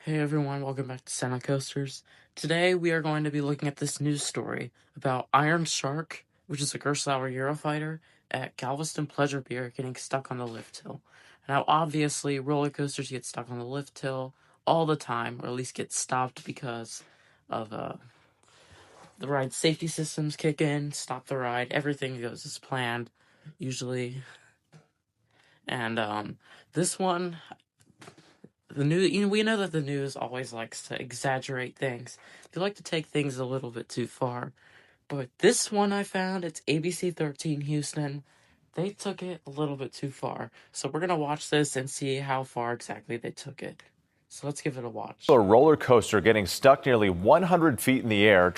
Hey everyone, welcome back to Santa Coasters. Today we are going to be looking at this news story about Iron Shark, which is a Gerstlauer Euro Fighter, at Galveston Pleasure Pier getting stuck on the lift hill. Now obviously roller coasters get stuck on the lift hill all the time, or at least get stopped because of the ride safety systems kick in, stop the ride, everything goes as planned, usually. And this one, we know that the news always likes to exaggerate things. They like to take things a little bit too far. But this one I found, it's ABC 13 Houston. They took it a little bit too far. So we're going to watch this and see how far exactly they took it. So let's give it a watch. A roller coaster getting stuck nearly 100 feet in the air.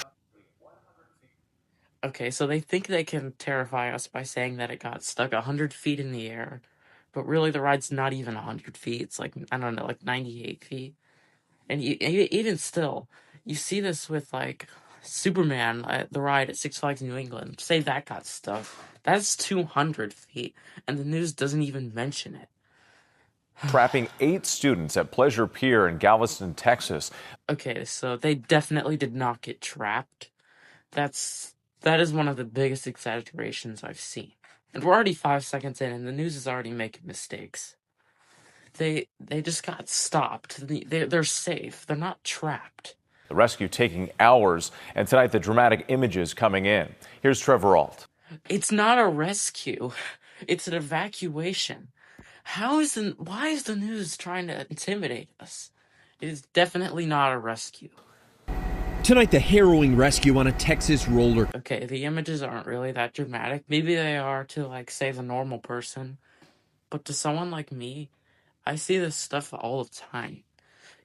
Okay, so they think they can terrify us by saying that it got stuck 100 feet in the air. But really, the ride's not even 100 feet. It's like, I don't know, like 98 feet. And even still, you see this with like Superman at the ride at Six Flags New England. Say that got stuck. That's 200 feet, and the news doesn't even mention it. Trapping 8 students at Pleasure Pier in Galveston, Texas. Okay, so they definitely did not get trapped. That is one of the biggest exaggerations I've seen. And we're already 5 seconds in, and the news is already making mistakes. They just got stopped. They're safe. They're not trapped. The rescue taking hours, and tonight the dramatic images coming in. Here's Trevor Alt. It's not a rescue. It's an evacuation. Why is the news trying to intimidate us? It is definitely not a rescue. Tonight, the harrowing rescue on a Texas roller. Okay, the images aren't really that dramatic. Maybe they are to, say, the normal person. But to someone like me, I see this stuff all the time.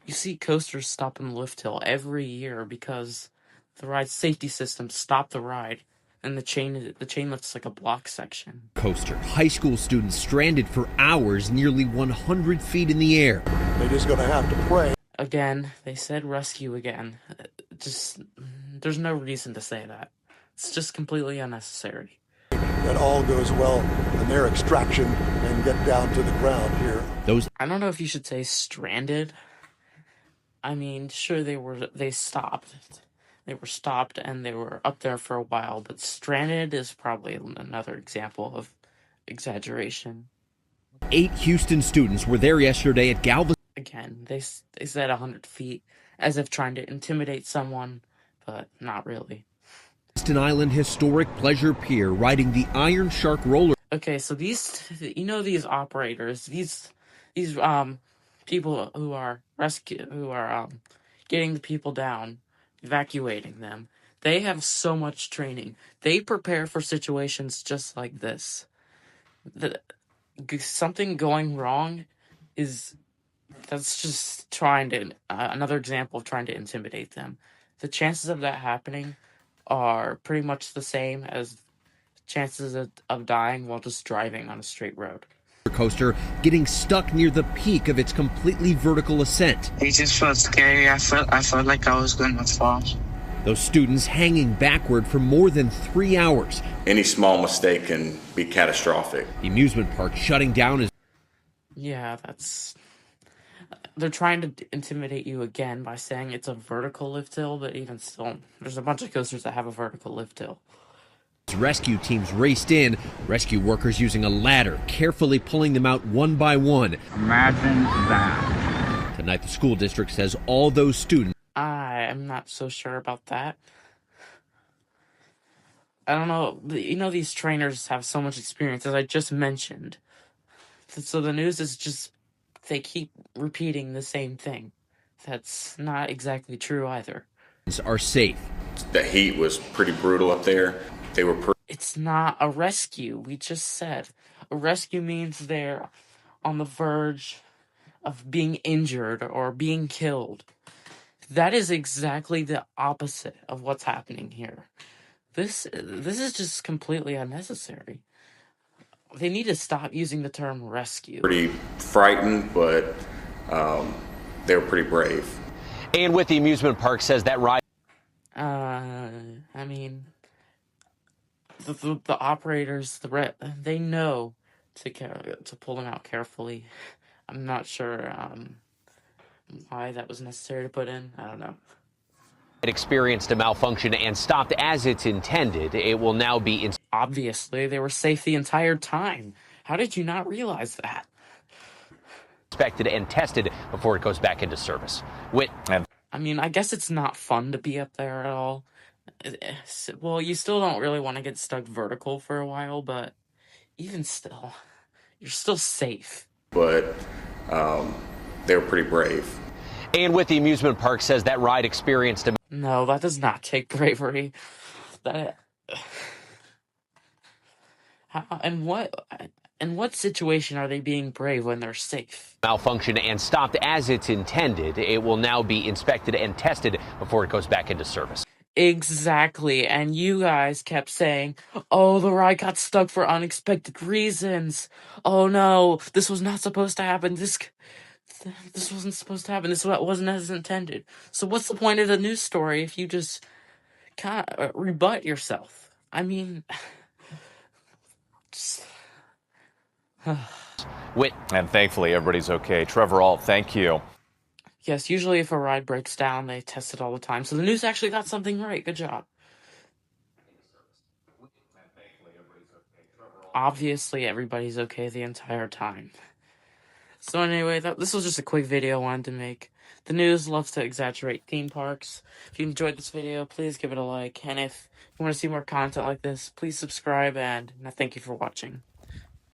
You see coasters stop in the lift hill every year because the ride safety system stopped the ride, and the chain lift's like a block section. Coaster. High school students stranded for hours, nearly 100 feet in the air. They're just going to have to pray. Again, they said rescue again. There's no reason to say that. It's just completely unnecessary. That all goes well in their extraction and get down to the ground here. I don't know if you should say stranded. I mean, sure, they stopped. They were stopped and they were up there for a while, but stranded is probably another example of exaggeration. 8 Houston students were there yesterday at Galveston. Again, they said 100 feet, as if trying to intimidate someone, but not really. Island Historic Pleasure Pier, riding the Iron Shark roller. Okay, so these operators, these people who are getting the people down, evacuating them, they have so much training. They prepare for situations just like this. Something going wrong that's just another example of trying to intimidate them. The chances of that happening are pretty much the same as chances of dying while just driving on a straight road. Coaster getting stuck near the peak of its completely vertical ascent. It just felt scary. I felt like I was going to fall. Those students hanging backward for more than 3 hours. Any small mistake can be catastrophic. The amusement park shutting down is... Yeah, they're trying to intimidate you again by saying it's a vertical lift hill, but even still, there's a bunch of coasters that have a vertical lift hill. Rescue teams raced in, rescue workers using a ladder, carefully pulling them out one by one. Imagine that. Tonight, the school district says all those students... I am not so sure about that. I don't know. These trainers have so much experience, as I just mentioned. So the news is just... they keep repeating the same thing. That's not exactly true either. ...are safe. The heat was pretty brutal up there. It's not a rescue. We just said a rescue means they're on the verge of being injured or being killed. That is exactly the opposite of what's happening here. This is just completely unnecessary. They need to stop using the term rescue. Pretty frightened, but they were pretty brave. And with the amusement park says that ride... I mean... The operators, they know to pull them out carefully. I'm not sure Why that was necessary to put in, I don't know. It experienced a malfunction and stopped as it's intended. It will now be Obviously, they were safe the entire time. How did you not realize that? inspected and tested before it goes back into service. I mean, I guess it's not fun to be up there at all. Well, you still don't really want to get stuck vertical for a while, but even still, you're still safe. But they're pretty brave. And with the amusement park says that ride experienced a No, that does not take bravery. That. In what situation are they being brave when they're safe? malfunction and stopped as it's intended. It will now be inspected and tested before it goes back into service. Exactly, and you guys kept saying, oh, the ride got stuck for unexpected reasons. Oh no, this was not supposed to happen. This wasn't supposed to happen. This wasn't as intended. So what's the point of the news story if you just kind of rebut yourself? I mean, just... And thankfully, everybody's okay. Trevor Alt, thank you. Yes, usually if a ride breaks down, they test it all the time. So the news actually got something right. Good job. Obviously, everybody's okay the entire time. So anyway, this was just a quick video I wanted to make. The news loves to exaggerate theme parks. If you enjoyed this video, please give it a like. And if you want to see more content like this, please subscribe. And thank you for watching.